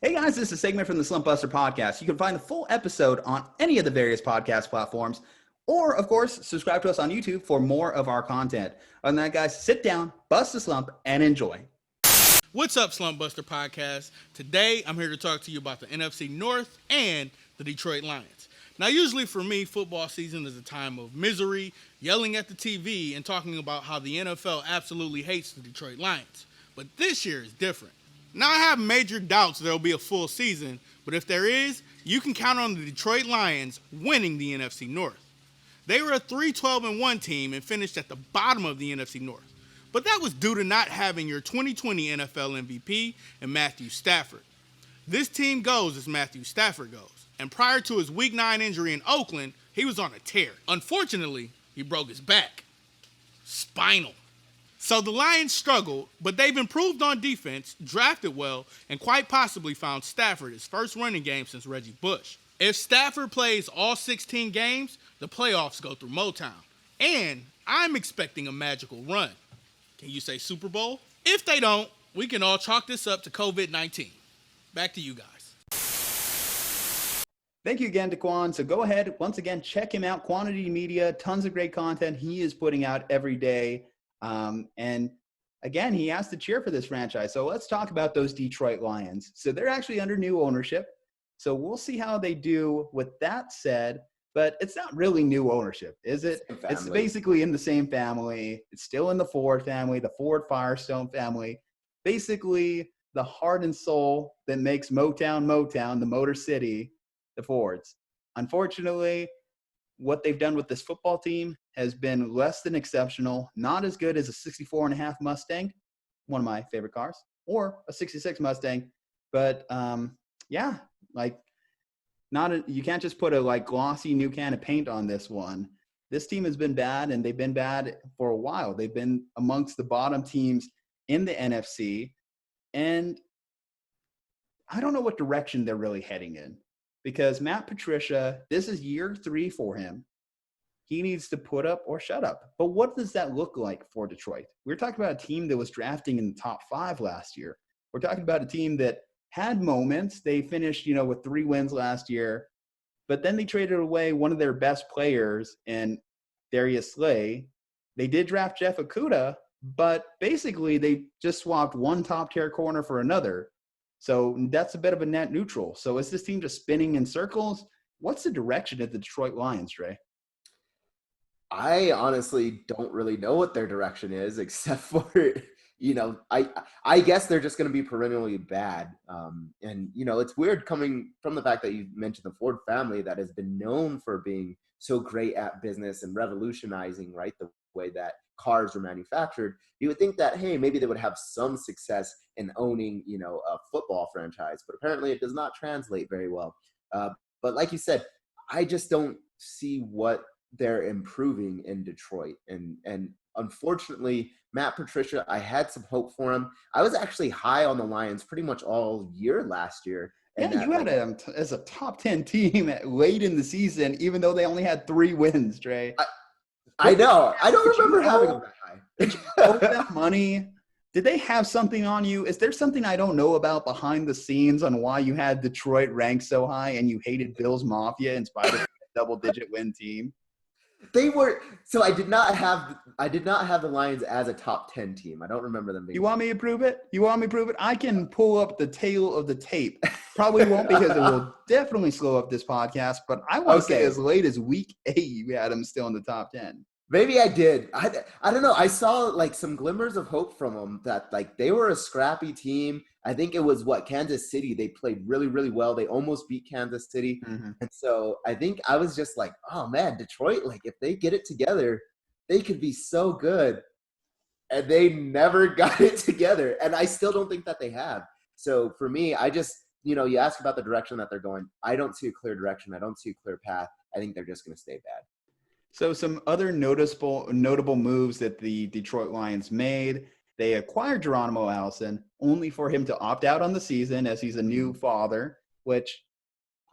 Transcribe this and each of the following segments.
Hey guys, this is a segment from the Slumpbuster Podcast. You can find the full episode on any of the various podcast platforms, or of course, subscribe to us on YouTube for more of our content. Other than that, guys, sit down, bust a slump, and enjoy. What's up, Slumpbuster Podcast? Today, I'm here to talk to you about the NFC North and the Detroit Lions. Now, usually for me, football season is a time of misery, yelling at the TV, and talking about how the NFL absolutely hates the Detroit Lions. But this year is different. Now, I have major doubts there'll be a full season, but if there is, you can count on the Detroit Lions winning the NFC North. They were a 3-12-1 team and finished at the bottom of the NFC North. But that was due to not having your 2020 NFL MVP and Matthew Stafford. This team goes as Matthew Stafford goes. And prior to his Week 9 injury in Oakland, he was on a tear. Unfortunately, he broke his back. Spinal. So the Lions struggled, but they've improved on defense, drafted well, and quite possibly found Stafford his first running game since Reggie Bush. If Stafford plays all 16 games, the playoffs go through Motown. And I'm expecting a magical run. Can you say Super Bowl? If they don't, we can all chalk this up to COVID-19. Back to you guys. Thank you again, DeQwan. So go ahead, once again, check him out. Qwality Media, tons of great content he is putting out every day. And again, he has to cheer for this franchise. So let's talk about those Detroit Lions. So they're actually under new ownership. So we'll see how they do with that said, but it's not really new ownership, is it? It's basically in the same family. It's still in the Ford family, the Ford Firestone family. Basically, the heart and soul that makes Motown, the Motor City, the Fords. Unfortunately, what they've done with this football team has been less than exceptional, not as good as a 64.5 Mustang, one of my favorite cars, or a 66 Mustang. But you can't just put a glossy new can of paint on this one. This team has been bad, and they've been bad for a while. They've been amongst the bottom teams in the NFC, and I don't know what direction they're really heading in. Because Matt Patricia, this is year 3 for him. He needs to put up or shut up. But what does that look like for Detroit? We're talking about a team that was drafting in the top 5 last year. We're talking about a team that had moments. They finished, with 3 wins last year. But then they traded away one of their best players in Darius Slay. They did draft Jeff Okudah, but basically they just swapped one top-tier corner for another. So that's a bit of a net neutral. So is this team just spinning in circles? What's the direction of the Detroit Lions, Dre? I honestly don't really know what their direction is, except for, I guess they're just going to be perennially bad. And it's weird coming from the fact that you mentioned the Ford family that has been known for being so great at business and revolutionizing, right, the way that cars are manufactured. You would think that, hey, maybe they would have some success in owning, a football franchise, but apparently it does not translate very well. But like you said, I just don't see what they're improving in Detroit. And unfortunately, Matt Patricia, I had some hope for him. I was actually high on the Lions pretty much all year last year. And you had them as a top 10 team late in the season, even though they only had 3 wins, Dre. I know. I don't remember having them that high. Did you owe them money? Did they have something on you? Is there something I don't know about behind the scenes on why you had Detroit ranked so high and you hated Bills Mafia in spite of a double-digit win team? They were so I did not have the Lions as a top 10 team. I don't remember them being. You want me to prove it? I can pull up the tail of the tape. Probably won't because it will definitely slow up this podcast, but I want to say as late as week 8 you had them still in the top 10. Maybe I did. I don't know. I saw some glimmers of hope from them that they were a scrappy team. I think it was Kansas City. They played really, really well. They almost beat Kansas City. Mm-hmm. And so I think I was just like, oh man, Detroit, if they get it together, they could be so good. And they never got it together. And I still don't think that they have. So for me, I just, you ask about the direction that they're going. I don't see a clear direction. I don't see a clear path. I think they're just going to stay bad. So some other notable moves that the Detroit Lions made. They acquired Geronimo Allison only for him to opt out on the season as he's a new father, which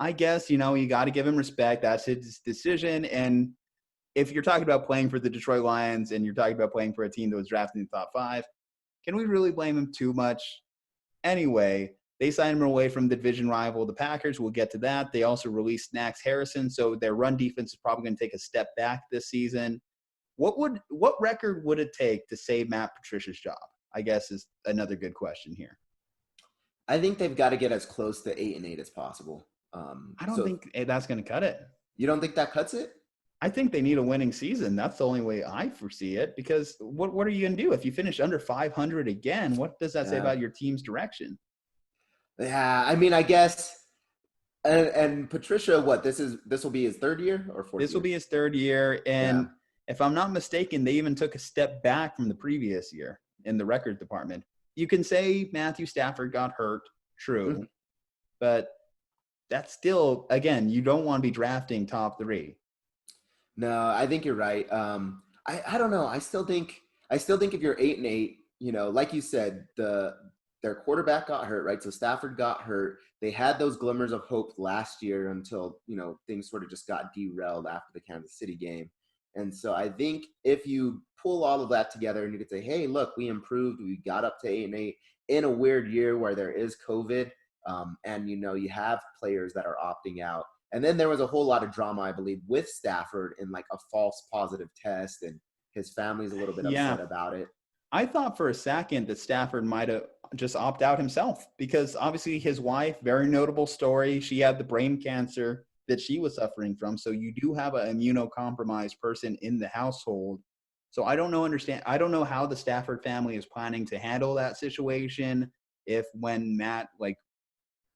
I guess, you got to give him respect. That's his decision. And if you're talking about playing for the Detroit Lions and you're talking about playing for a team that was drafted in the top 5, can we really blame him too much? Anyway, They signed him away from the division rival, the Packers. We'll get to that. They also released Snacks Harrison, so their run defense is probably going to take a step back this season. What record would it take to save Matt Patricia's job? I guess is another good question here. I think they've got to get as close to 8-8 as possible. I don't think that's going to cut it. You don't think that cuts it? I think they need a winning season. That's the only way I foresee it, because what are you going to do if you finish under 500 again? What does that say about your team's direction? Yeah, I mean, I guess, and Patricia, this will be his third year or fourth? This will be his third year, and if I'm not mistaken, they even took a step back from the previous year in the record department. You can say Matthew Stafford got hurt, true, but that's still, again, you don't want to be drafting top 3. No, I think you're right. I don't know. I still think if you're 8-8, like you said, their quarterback got hurt, right? So Stafford got hurt. They had those glimmers of hope last year until, things sort of just got derailed after the Kansas City game. And so I think if you pull all of that together and you could say, hey, look, we improved. We got up to 8-8 in a weird year where there is COVID. And, you have players that are opting out. And then there was a whole lot of drama, I believe, with Stafford in like a false positive test, and his family's a little bit upset about it. I thought for a second that Stafford might have just opted out himself, because obviously his wife, very notable story, she had the brain cancer that she was suffering from. So you do have an immunocompromised person in the household. So I don't know how the Stafford family is planning to handle that situation. If when Matt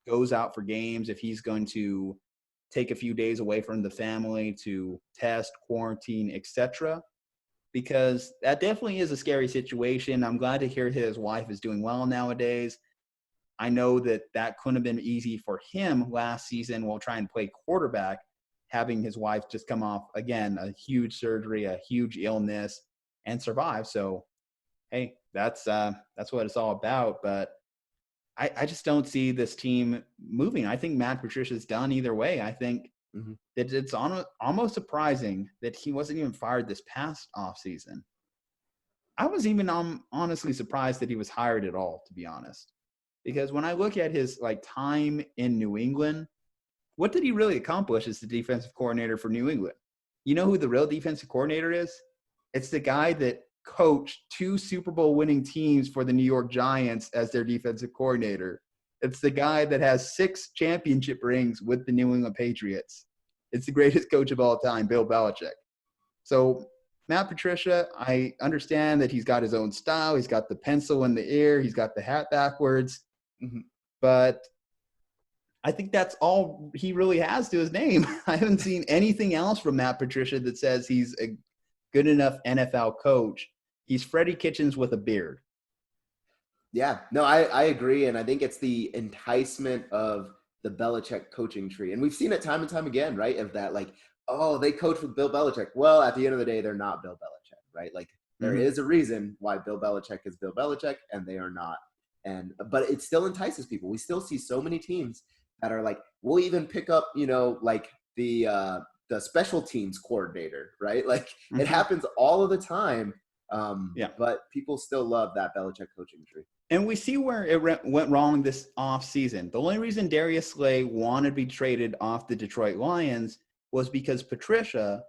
goes out for games, if he's going to take a few days away from the family to test, quarantine, etc. Because that definitely is a scary situation. I'm glad to hear his wife is doing well nowadays. I know that couldn't have been easy for him last season while trying to play quarterback, having his wife just come off, again, a huge surgery, a huge illness, and survive. So, hey, that's what it's all about. But I just don't see this team moving. I think Matt Patricia's done either way. I think that it's almost surprising that he wasn't even fired this past offseason. I was even honestly surprised that he was hired at all, to be honest. Because when I look at his time in New England, what did he really accomplish as the defensive coordinator for New England? You know who the real defensive coordinator is? It's the guy that coached 2 Super Bowl winning teams for the New York Giants as their defensive coordinator. It's the guy that has 6 championship rings with the New England Patriots. It's the greatest coach of all time, Bill Belichick. So Matt Patricia, I understand that he's got his own style. He's got the pencil in the ear. He's got the hat backwards. But I think that's all he really has to his name. I haven't seen anything else from Matt Patricia that says he's a good enough NFL coach. He's Freddie Kitchens with a beard. Yeah, no, I agree. And I think it's the enticement of the Belichick coaching tree. And we've seen it time and time again, right? Of that, they coach with Bill Belichick. Well, at the end of the day, they're not Bill Belichick, right? There is a reason why Bill Belichick is Bill Belichick and they are not. But it still entices people. We still see so many teams that are we'll even pick up, the special teams coordinator, right? It happens all of the time. But people still love that Belichick coaching tree. And we see where it went wrong this offseason. The only reason Darius Slay wanted to be traded off the Detroit Lions was because Patricia,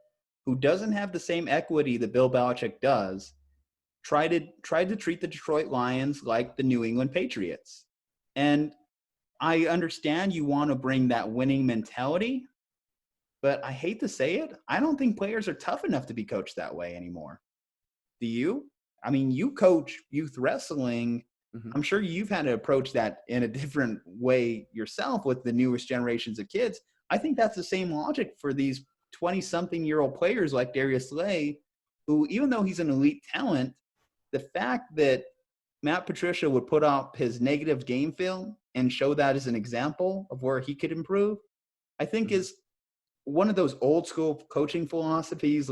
who doesn't have the same equity that Bill Belichick does, tried to treat the Detroit Lions like the New England Patriots. And I understand you want to bring that winning mentality, but I hate to say it, I don't think players are tough enough to be coached that way anymore. Do you? I mean, you coach youth wrestling. I'm sure you've had to approach that in a different way yourself with the newest generations of kids. I think that's the same logic for these 20-something-year-old players like Darius Slay, who, even though he's an elite talent, the fact that Matt Patricia would put up his negative game film and show that as an example of where he could improve, I think is one of those old school coaching philosophies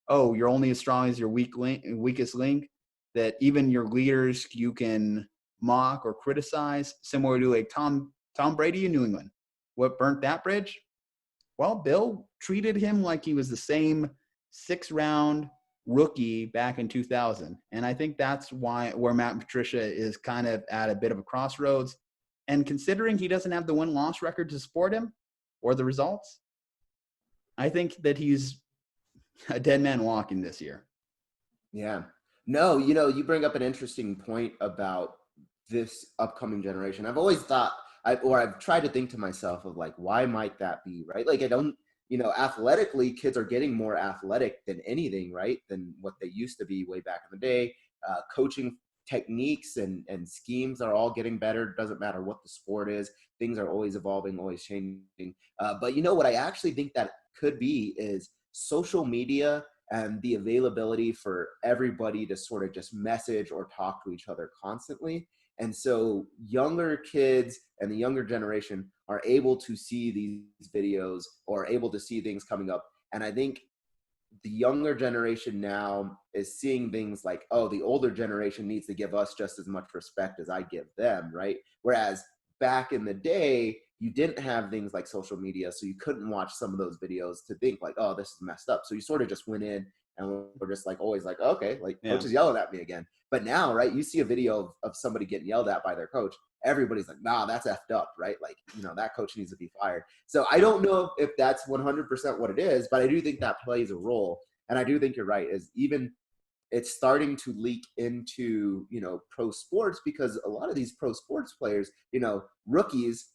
oh, you're only as strong as your weakest link, that even your leaders you can mock or criticize, similar to Tom Brady in New England. What burnt that bridge? Well, Bill treated him like he was the same 6th-round rookie back in 2000. And I think that's where Matt Patricia is kind of at a bit of a crossroads. And considering he doesn't have the win-loss record to support him or the results, I think that he's a dead man walking this year. Yeah. No, you bring up an interesting point about this upcoming generation. I've always thought, I've tried to think to myself of like, why might that be, right? Like, I don't, athletically, kids are getting more athletic than anything, right? Than what they used to be way back in the day. Coaching techniques and schemes are all getting better. Doesn't matter what the sport is. Things are always evolving, always changing. But what I actually think that could be is social media and the availability for everybody to sort of just message or talk to each other constantly. And so younger kids and the younger generation are able to see these videos or able to see things coming up. And I think the younger generation now is seeing things like, oh, the older generation needs to give us just as much respect as I give them, right? Whereas back in the day, you didn't have things like social media, so you couldn't watch some of those videos to think like, oh, this is messed up. So you sort of just went in and we're just like, always like, okay, like coach is yelling at me again. But now, right, you see a video of somebody getting yelled at by their coach, everybody's like, nah, that's effed up, right? Like, that coach needs to be fired. So I don't know if that's 100% what it is, but I do think that plays a role. And I do think you're right, is even it's starting to leak into, pro sports, because a lot of these pro sports players, rookies,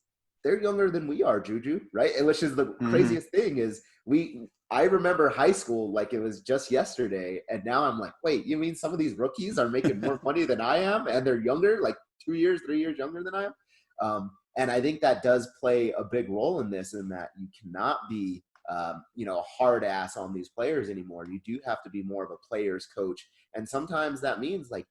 they're younger than we are, Juju, right? And which is the craziest thing is I remember high school like it was just yesterday, and now I'm like, wait, you mean some of these rookies are making more money than I am, and they're younger, like 2 years, 3 years younger than I am? And I think that does play a big role in this, in that you cannot be, a hard ass on these players anymore. You do have to be more of a player's coach, and sometimes that means like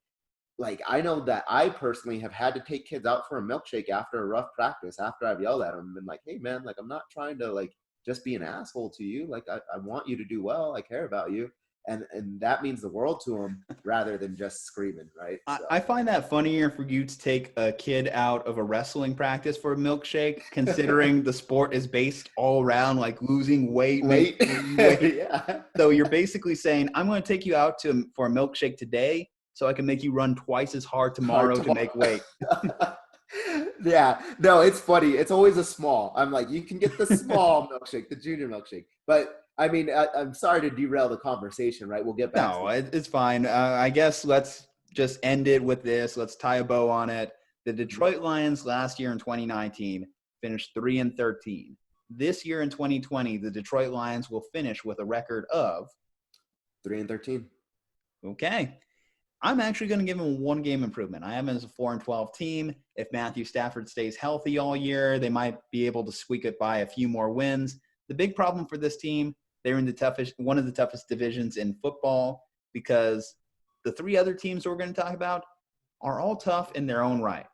I know that I personally have had to take kids out for a milkshake after a rough practice, after I've yelled at them and been like, hey man, like I'm not trying to like just be an asshole to you. Like I want you to do well. I care about you. And that means the world to them rather than just screaming, right? So. I find that funnier for you to take a kid out of a wrestling practice for a milkshake, considering the sport is based all around like losing weight. Yeah. So you're basically saying, I'm going to take you out for a milkshake today so I can make you run twice as hard tomorrow to make weight. Yeah, no, it's funny. It's always a small. I'm like, you can get the small milkshake, the junior milkshake. But I mean, I'm sorry to derail the conversation, right? We'll get back. No, it's fine. I guess let's just end it with this. Let's tie a bow on it. The Detroit Lions last year in 2019 finished 3-13. This year in 2020, the Detroit Lions will finish with a record of 3-13. Okay. I'm actually going to give him a one-game improvement. I have him as a 4-12 team. If Matthew Stafford stays healthy all year, they might be able to squeak it by a few more wins. The big problem for this team, they're in one of the toughest divisions in football, because the three other teams we're going to talk about are all tough in their own right.